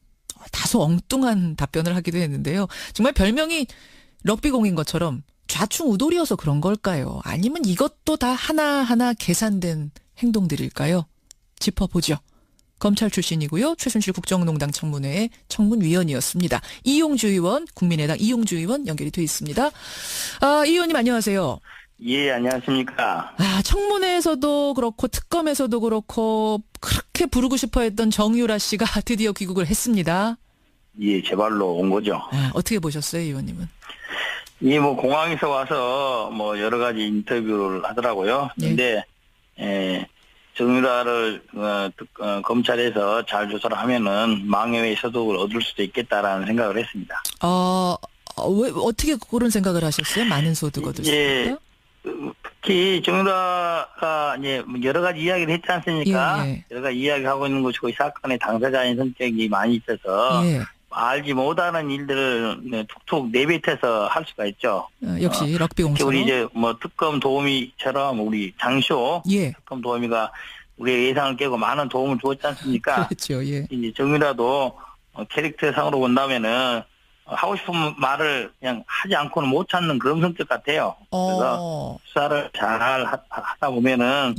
Speaker 9: 다소 엉뚱한 답변을 하기도 했는데요. 정말 별명이 럭비공인 것처럼 좌충우돌이어서 그런 걸까요? 아니면 이것도 다 하나하나 계산된 행동들일까요? 짚어보죠. 검찰 출신이고요. 최순실 국정농단 청문회의 청문위원이었습니다. 이용주 의원, 국민의당 이용주 의원 연결이 돼 있습니다. 이 의원님 안녕하세요.
Speaker 10: 예, 안녕하십니까.
Speaker 9: 청문회에서도 그렇고 특검에서도 그렇고 그렇게 부르고 싶어 했던 정유라 씨가 드디어 귀국을 했습니다.
Speaker 10: 예, 제 발로 온 거죠.
Speaker 9: 어떻게 보셨어요, 의원님은?
Speaker 10: 예, 뭐 공항에서 와서 뭐 여러 가지 인터뷰를 하더라고요. 근데 정유라를 검찰에서 잘 조사를 하면은 망해외 소득을 얻을 수도 있겠다라는 생각을 했습니다.
Speaker 9: 왜 어떻게 그런 생각을 하셨어요? 많은 소득 얻을 수 있다?
Speaker 10: 특히 정유라가 이제 여러 가지 이야기를 했지 않습니까? 여러 가지 이야기하고 있는 것이고 이 사건의 당사자인 성격이 많이 있어서 알지 못하는 일들을 툭툭 내뱉어서 할 수가 있죠.
Speaker 9: 역시 럭비공처럼.
Speaker 10: 우리 이제 뭐 특검 도우미처럼 우리 장시호 특검 도우미가 우리의 예상을 깨고 많은 도움을 주었지 않습니까?
Speaker 9: 그렇죠. 예.
Speaker 10: 이제 정유라도 캐릭터상으로 본다면은 하고 싶은 말을 그냥 하지 않고는 못 찾는 그런 성격 같아요. 그래서 수사를 잘 하다 보면은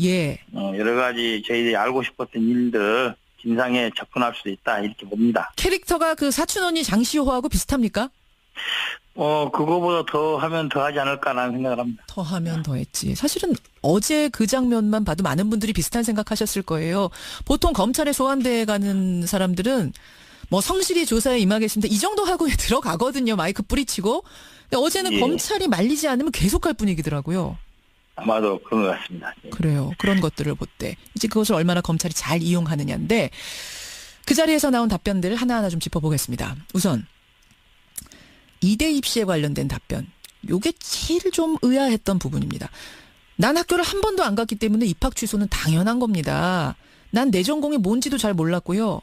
Speaker 10: 여러 가지 저희들이 알고 싶었던 일들 진상에 접근할 수도 있다 이렇게 봅니다.
Speaker 9: 캐릭터가 그 사촌 언니 장시호하고 비슷합니까?
Speaker 10: 그거보다 더 하면 더 하지 않을까라는 생각을 합니다.
Speaker 9: 더 하면 더 했지. 사실은 어제 그 장면만 봐도 많은 분들이 비슷한 생각하셨을 거예요. 보통 검찰에 소환돼 가는 사람들은 뭐 성실히 조사에 임하겠습니다. 이 정도 하고 들어가거든요. 마이크 뿌리치고. 근데 어제는 검찰이 말리지 않으면 계속 갈 분위기더라고요.
Speaker 10: 아마도 그런 것 같습니다.
Speaker 9: 그래요. 그런 것들을 볼 때 이제 그것을 얼마나 검찰이 잘 이용하느냐인데 그 자리에서 나온 답변들 하나하나 좀 짚어보겠습니다. 우선 2대 입시에 관련된 답변. 요게 제일 좀 의아했던 부분입니다. 난 학교를 한 번도 안 갔기 때문에 입학 취소는 당연한 겁니다. 난 내 전공이 뭔지도 잘 몰랐고요.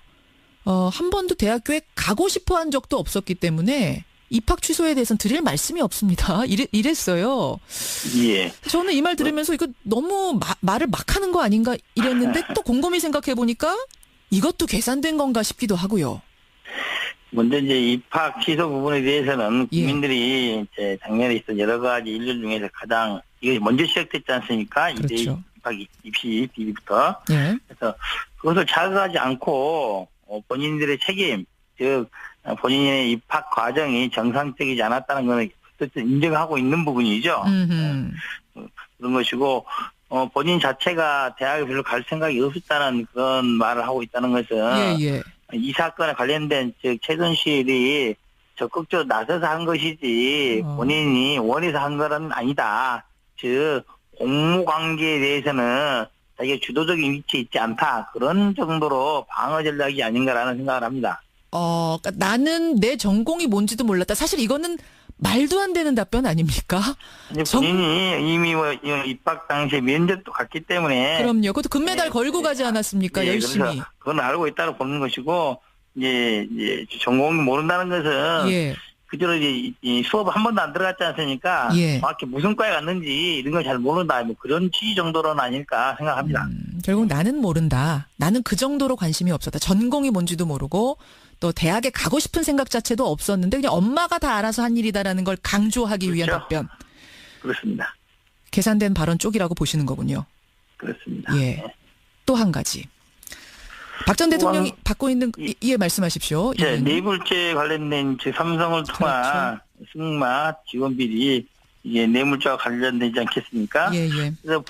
Speaker 9: 한 번도 대학교에 가고 싶어 한 적도 없었기 때문에 입학 취소에 대해서는 드릴 말씀이 없습니다. 이랬어요.
Speaker 10: 예.
Speaker 9: 저는 이 말 들으면서 이거 너무 말을 막 하는 거 아닌가 이랬는데 또 곰곰이 생각해 보니까 이것도 계산된 건가 싶기도 하고요.
Speaker 10: 먼저 이제 입학 취소 부분에 대해서는
Speaker 9: 예.
Speaker 10: 국민들이 이제 작년에 있었던 여러 가지 일들 중에서 가장 이게 먼저 시작됐지 않습니까?
Speaker 9: 그렇죠.
Speaker 10: 이제 입학 입시 비리부터.
Speaker 9: 예.
Speaker 10: 그래서 그것을 자극하지 않고 본인들의 책임, 즉 본인의 입학 과정이 정상적이지 않았다는 것은 어쨌든 인정하고 있는 부분이죠. 그런 것이고 본인 자체가 대학에 별로 갈 생각이 없었다는 그런 말을 하고 있다는 것은
Speaker 9: 예.
Speaker 10: 이 사건에 관련된 즉 최순실이 적극적으로 나서서 한 것이지 본인이 원해서 한 것은 아니다. 즉 공모 관계에 대해서는 자기가 주도적인 위치에 있지 않다. 그런 정도로 방어 전략이 아닌가라는 생각을 합니다.
Speaker 9: 그러니까 나는 내 전공이 뭔지도 몰랐다. 사실 이거는 말도 안 되는 답변 아닙니까?
Speaker 10: 본인이 이미 입학 당시에 면접도 갔기 때문에.
Speaker 9: 그럼요. 그것도 금메달 걸고 가지 않았습니까? 열심히.
Speaker 10: 그래서 그건 알고 있다고 보는 것이고 이제 전공이 모른다는 것은 그대로 이제 수업 한 번도 안 들어갔지 않습니까? 정확히 무슨 과에 갔는지 이런 걸 잘 모른다. 뭐 그런 취지 정도로는 아닐까 생각합니다.
Speaker 9: 결국 나는 모른다. 나는 그 정도로 관심이 없었다. 전공이 뭔지도 모르고 또 대학에 가고 싶은 생각 자체도 없었는데 그냥 엄마가 다 알아서 한 일이다라는 걸 강조하기 위한 답변.
Speaker 10: 그렇습니다.
Speaker 9: 계산된 발언 쪽이라고 보시는 거군요.
Speaker 10: 그렇습니다.
Speaker 9: 예. 또 한 가지. 박 전 대통령이 받고 있는 말씀하십시오.
Speaker 10: 뇌물죄 관련된 삼성을 통한 승마 지원 비리 이게 뇌물죄와 관련되지 않겠습니까? 그래서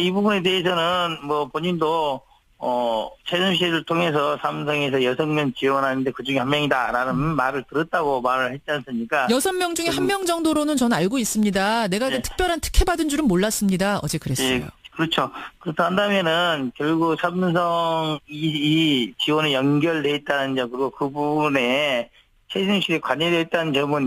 Speaker 10: 이 부분에 대해서는 뭐 본인도 최순실을 통해서 삼성에서 6명 지원하는데 그중에 한 명이다라는 말을 들었다고 말을 했지 않습니까?
Speaker 9: 6명 중에 1명 정도로는 저는 알고 있습니다. 내가 특별한 특혜 받은 줄은 몰랐습니다. 어제 그랬어요.
Speaker 10: 그렇죠. 그렇다 한다면은 결국 삼성 이 지원에 연결돼 있다는 점으로 그 부분에 최순실이 관여되어 있다는 점은